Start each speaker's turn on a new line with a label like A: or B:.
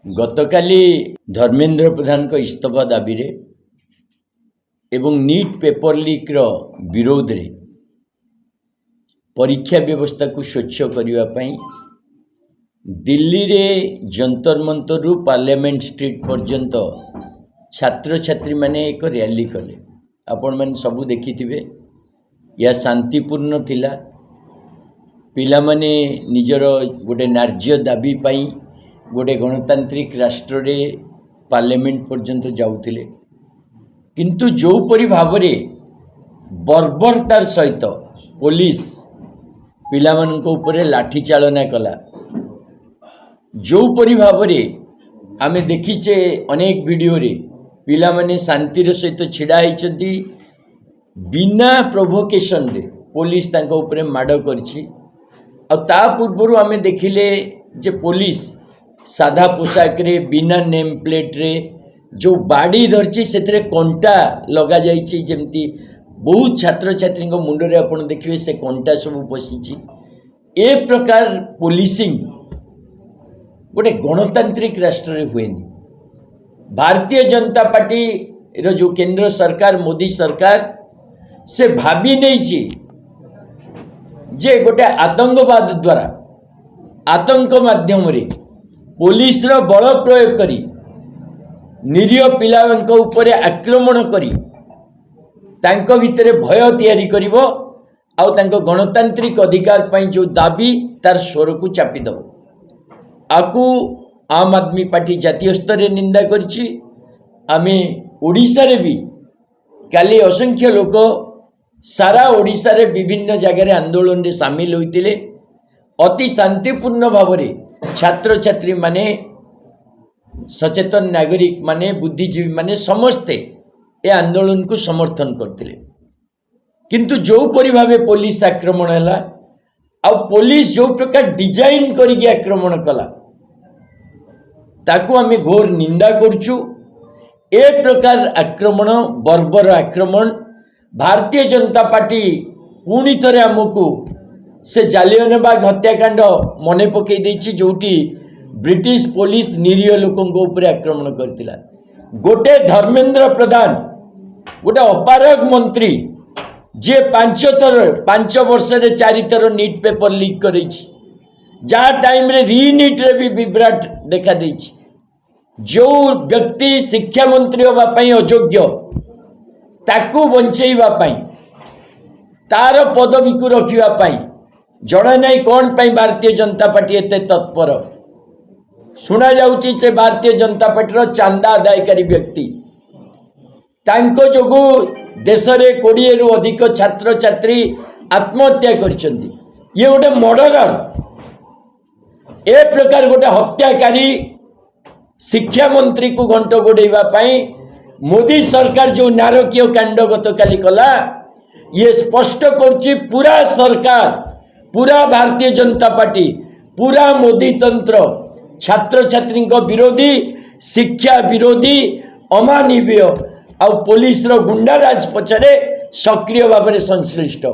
A: गतकाली धर्मेंद्र प्रधान को इस्तफा दाबी रे एवं नीट पेपर लीक रो विरोध रे परीक्षा व्यवस्था को स्वच्छ करने दिल्ली रे जंतर मंतर रु पार्लियामेंट स्ट्रीट पर्यंत छात्र छात्री माने एक रैली कले। आपण माने सबू देखिथिबे या शांतिपूर्ण थिला। पिला माने निजर गोटे न्याय्य दाबी पाई गोटे गणतांत्रिक राष्ट्र रे पार्लियामेंट पर्यंत जाउथिले, किंतु जो परि भावरे बर्बरतार सहित पुलिस पिला मानक उपरे लाठी चालना कला, जो परि भावरे आमे देखिचे अनेक वीडियो रे पिला माने शांतिर सहित छिड़ा होइचंती, बिना प्रोवोकेशन रे पुलिस तांको उपरे माड करछि। आ ता पूर्वरु आमे देखिले जे पुलिस साधा पोशाक रे बिना नेम प्लेट रे जो बाड़ी धरछि सेतरे कंटा लगा जाइछि, जेमती बहुत छात्र छात्री मुंड रे आपण देखिबे से कंटा सब पसिछि। ए प्रकार पुलिसिंग गोटे गणतांत्रिक राष्ट्र रे हुएनी। भारतीय जनता पार्टी रो जो केंद्र सरकार मोदी सरकार से भाबी नहीं जे गोटे आतंकवाद द्वारा आतंक माध्यम रे पुलिस रो बल प्रयोग करी निरीह पिलांक उपरे आक्रमण करी तांको भितरे भय तैयारी करिवो आ तांको गणतांत्रिक अधिकार पई जो दाबी तार स्वर को चापी दबो। आकु आम आदमी पार्टी जातीय स्तर रे निंदा करछि। आमे ओडिसा रे भी काली असंख्य लोक सारा ओडिसा रे विभिन्न जगह रे आंदोलन रे शामिल होइतिले। अति शांतिपूर्ण भाव रे छात्र छात्री माने सचेतन नागरिक माने बुद्धिजीवी माने समस्ते ए आंदोलन को समर्थन करथिले, किंतु जो परि भावे पुलिस आक्रमण हैला आ पुलिस जो प्रकार डिजाइन करिके आक्रमण कला ताकू आमे घोर निंदा करछु। ए प्रकार आक्रमण बर्बर आक्रमण भारतीय जनता पार्टी पुणी थरे आमको से जालियनबाग हत्याकांड मने पकई देछि, जोटी ब्रिटिश पुलिस निरीह लोकों ऊपर आक्रमण करथिला। गोटे धर्मेंद्र प्रधान गोटे अपारग मंत्री जे 5 वर्ष रे 4 थर नीट पेपर लीक करेछि, जा टाइम रे रीनीट रे भी विभ्राट देखा देछि। जो व्यक्ति शिक्षा मंत्री होबा पई अयोग्य ताकू बंचेइबा पई तार पदवी को रखिबा पई जणा नहीं कौन पाई भारतीय जनता पार्टी एते तत्पर। सुना जाउची से भारतीय जनता पार्टी रो चांदा आदायकारी व्यक्ति तांको जोगु देश रे 20 रु अधिक छात्र छात्री आत्महत्या करछंदी। ये गोटे मर्डरर, ए प्रकार गोटे हत्याकारी शिक्षा मंत्री को घंट गोड़ेबा पई मोदी सरकार जो नारकीय कांड गतकाली कला, ये स्पष्ट करछि पूरा सरकार, पूरा भारतीय जनता पार्टी, पूरा मोदी तंत्र छात्र छात्री विरोधी, शिक्षा विरोधी, अमानवीय आ पुलिस रो गुंडाराज पछरे सक्रिय भाव में संश्लिष्ट।